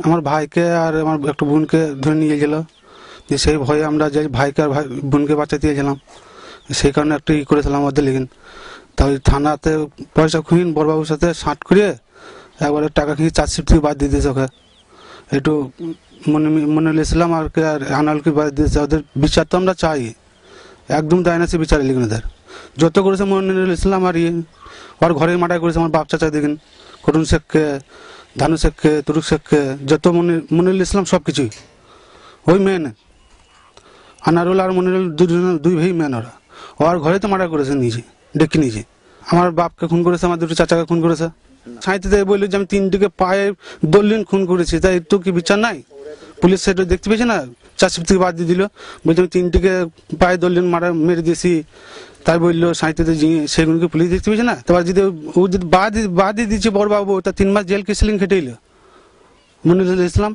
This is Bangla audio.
আমার ভাইকে আর আমার একটা বোনকে ধরে নিয়ে গেল, যে সেই ভয়ে আমরা যে ভাইকে আর বোনকে বাঁচাতে গেছিলাম, সেই কারণে একটা করেছিলাম ওদের লেগিন। তাই থানাতে পয়সা খুঁইন বড়বাবুর সাথে সাঁট করিয়ে একবারে টাকা খেয়ে চার্জশিট থেকে বাদ দিয়ে দিয়েছে ওকে। একটু মনে ইসলাম আর আনালকে বাদ দিয়েছে। ওদের বিচার তো আমরা চাই, একদম দেয় না সে বিচার লিখুন। ওদের যত করেছে মনিরুল ইসলাম আর ওর ঘরের মাটায় করেছে আমার বাপ চাচা দেখেন, করুণ শেখকে, ধানু শেখকে, তুরুক শেখকে, যত মনিরুল ইসলাম সব কিছুই ওই মেন। আনারুল আর মনিরুল দুই ভাই মেন। ওর ঘরে তো মার্ডার করেছে, নিজে ডেকে নিয়েছে। আমার বাপকে খুন করেছে, আমার দুটো চাচাকে খুন করেছে। সাঁইতে বললো যে আমি 3টিকে পায়ে দলিন খুন করেছি, তাই তো কি বিচার নাই? পুলিশ সেটা দেখতে পেয়েছে না, চার্জশিট থেকে বাদ দিয়ে দিল, বলছে আমি 3টিকে পায়ে দলিন মেরে দিয়েছি। তাই বললো সাঁইতে, সেগুলোকে পুলিশ দেখতে পেয়েছে না। তারপর যদি ও যদি বাদ দিয়ে দিচ্ছে বড়বাবু, তা 3 মাস জেল কেসলিং খেটে এলো মনিরুল ইসলাম।